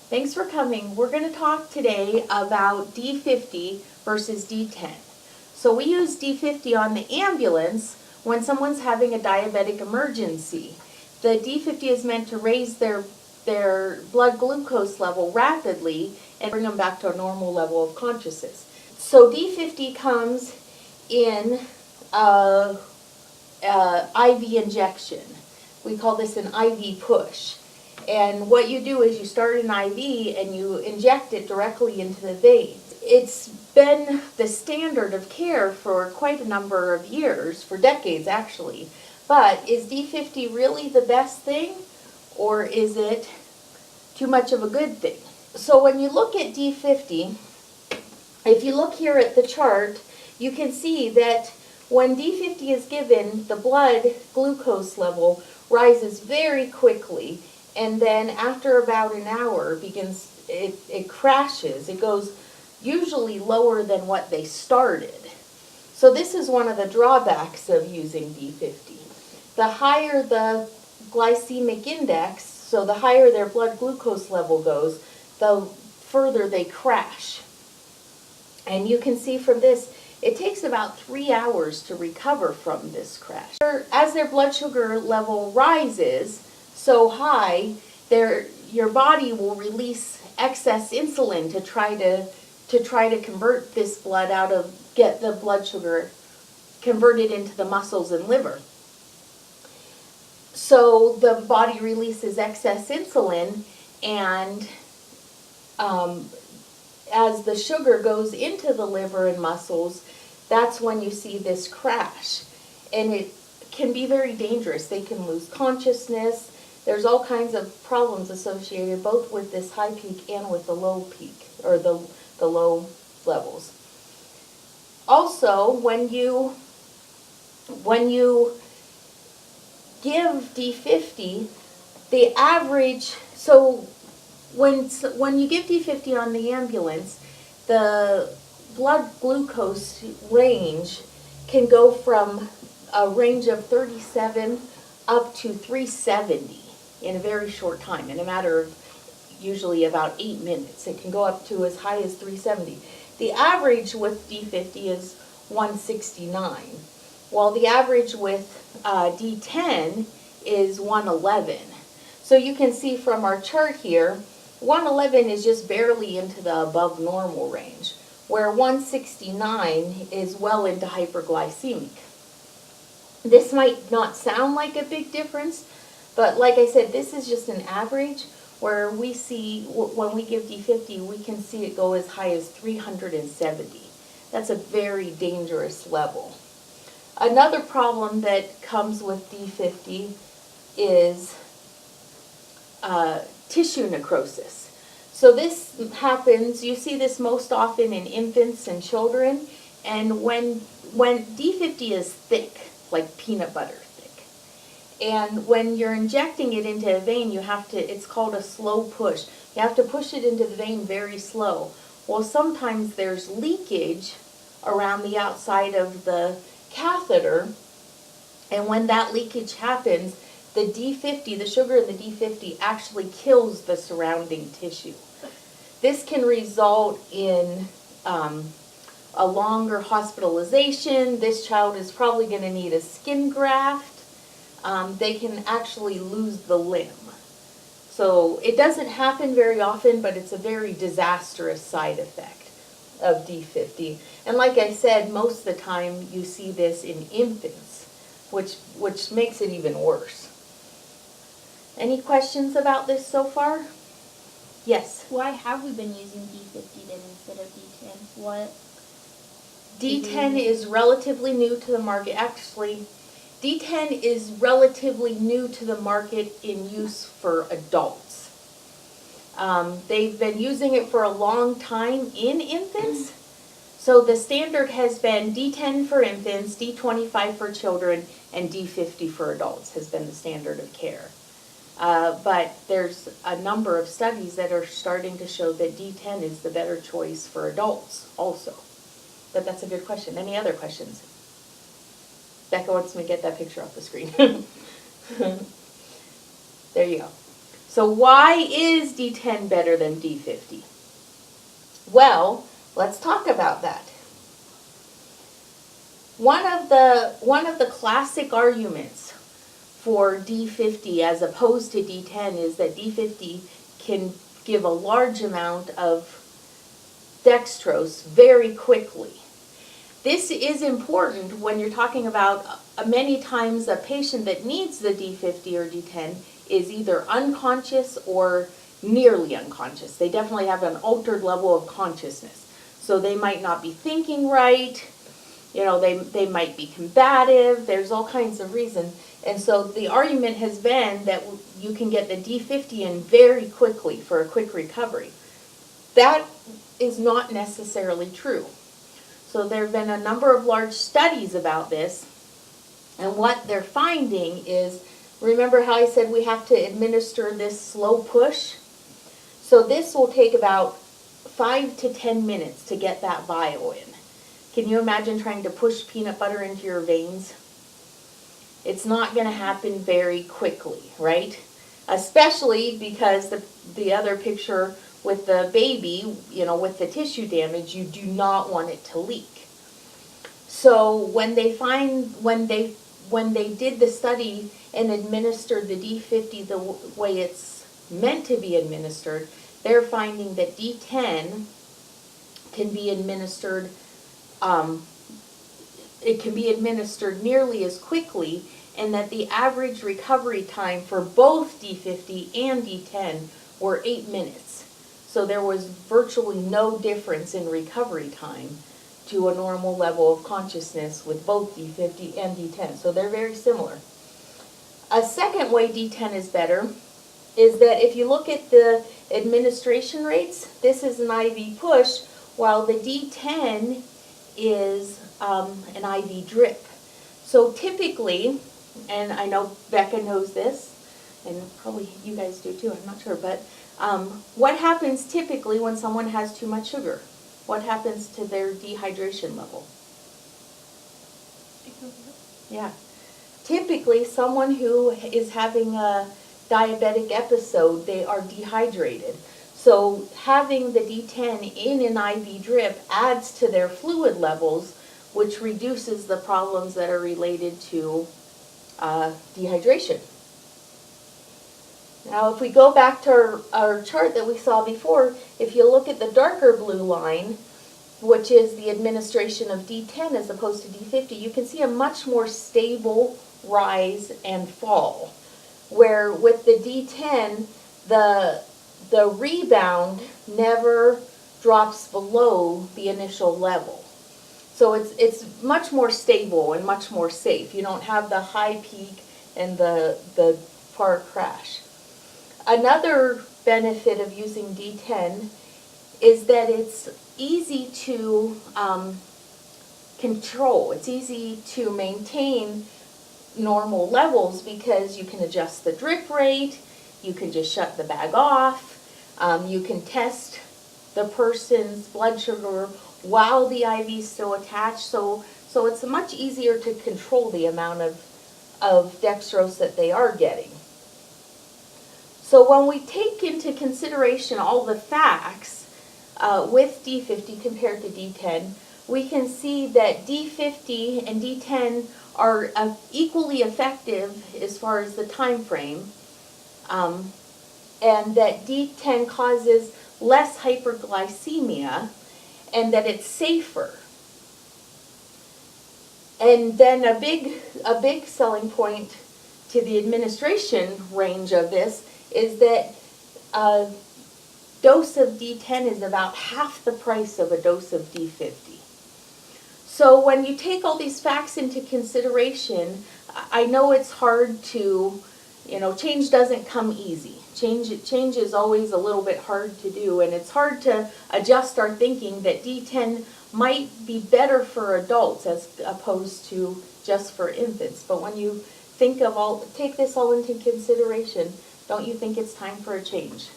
Thanks for coming. We're going to talk today about D50 versus D10. So we use D50 on the ambulance when someone's having a diabetic emergency. The D50 is meant to raise their blood glucose level rapidly and bring them back to a normal level of consciousness. So D50 comes in IV injection. We call this an IV push. And what you do is you start an IV and you inject it directly into the vein. It's been the standard of care for quite a number of years, for decades actually. But is D50 really the best thing, or is it too much of a good thing? So when you look at D50, if you look here at the chart, you can see that when D50 is given, the blood glucose level rises very quickly, and then after about an hour it crashes. It goes usually lower than what they started. So this is one of the drawbacks of using D50. The higher the glycemic index, so the higher their blood glucose level goes, the further they crash. And you can see from this, it takes about 3 hours to recover from this crash. As their blood sugar level rises so high, your body will release excess insulin to try to convert this blood get the blood sugar converted into the muscles and liver. So the body releases excess insulin, and as the sugar goes into the liver and muscles, that's when you see this crash. And it can be very dangerous. They can lose consciousness. There's all kinds of problems associated both with this high peak and with the low peak, or the low levels. Also, when you give D50, the average, so when you give D50 on the ambulance, the blood glucose range can go from a range of 37 up to 370 in a very short time, in a matter of usually about 8 minutes. It can go up to as high as 370. The average with D50 is 169, while the average with D10 is 111. So you can see from our chart here, 111 is just barely into the above normal range, where 169 is well into hyperglycemic. This might not sound like a big difference, but like I said, this is just an average, where we see, when we give D50, we can see it go as high as 370. That's a very dangerous level. Another problem that comes with D50 is tissue necrosis. So this happens, you see this most often in infants and children, and when D50 is thick, like peanut butter thick, and when you're injecting it into a vein, it's called a slow push. You have to push it into the vein very slow. Well, sometimes there's leakage around the outside of the catheter, and when that leakage happens, the D50, the sugar in the D50 actually kills the surrounding tissue. This can result in a longer hospitalization. This child is probably going to need a skin graft. They can actually lose the limb. So it doesn't happen very often, but it's a very disastrous side effect of D50. And like I said, most of the time you see this in infants, which makes it even worse. Any questions about this so far? Yes? Why have we been using D50 then instead of D10? What? D10 is relatively new to the market. Actually, D10 is relatively new to the market in use for adults. They've been using it for a long time in infants. So the standard has been D10 for infants, D25 for children, and D50 for adults has been the standard of care. But there's a number of studies that are starting to show that D10 is the better choice for adults also. But that's a good question. Any other questions? Becca wants me to get that picture off the screen. There you go. So why is D10 better than D50? Well, let's talk about that. One of the classic arguments for D50 as opposed to D10 is that D50 can give a large amount of dextrose very quickly. This is important when you're talking about many times a patient that needs the D50 or D10 is either unconscious or nearly unconscious. They definitely have an altered level of consciousness. So they might not be thinking right, they might be combative, there's all kinds of reasons. And so the argument has been that you can get the D50 in very quickly for a quick recovery. That is not necessarily true. So there have been a number of large studies about this, and what they're finding is, remember how I said we have to administer this slow push? So this will take about 5 to 10 minutes to get that bio in. Can you imagine trying to push peanut butter into your veins? It's not going to happen very quickly, right? Especially because the other picture with the baby, with the tissue damage, you do not want it to leak. So when they did the study and administered the D50 the way it's meant to be administered, they're finding that D10 can be administered, it can be administered nearly as quickly, and that the average recovery time for both D50 and D10 were 8 minutes. So there was virtually no difference in recovery time to a normal level of consciousness with both D50 and D10. So they're very similar. A second way D10 is better is that if you look at the administration rates, this is an IV push, while the D10 is an IV drip. So typically, and I know Becca knows this, and probably you guys do too, I'm not sure, but what happens typically when someone has too much sugar? What happens to their dehydration level? Yeah. Typically, someone who is having a diabetic episode, they are dehydrated. So having the D10 in an IV drip adds to their fluid levels, which reduces the problems that are related to dehydration. Now, if we go back to our chart that we saw before, if you look at the darker blue line, which is the administration of D10 as opposed to D50, you can see a much more stable rise and fall. Where with the D10, the rebound never drops below the initial level. So it's much more stable and much more safe. You don't have the high peak and the far crash. Another benefit of using D10 is that it's easy to control. It's easy to maintain normal levels because you can adjust the drip rate, you can just shut the bag off, you can test the person's blood sugar while the IV is still attached, so it's much easier to control the amount of dextrose that they are getting. So when we take into consideration all the facts with D50 compared to D10, we can see that D50 and D10 are equally effective as far as the time frame, and that D10 causes less hyperglycemia, and that it's safer. And then a big selling point to the administration range of this is that a dose of D10 is about half the price of a dose of D50. So when you take all these facts into consideration, I know it's hard to, change doesn't come easy. Change is always a little bit hard to do, and it's hard to adjust our thinking that D10 might be better for adults as opposed to just for infants. But when you take this all into consideration, don't you think it's time for a change?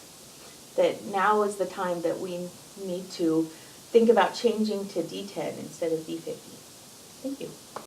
That now is the time that we need to think about changing to D10 instead of D50. Thank you.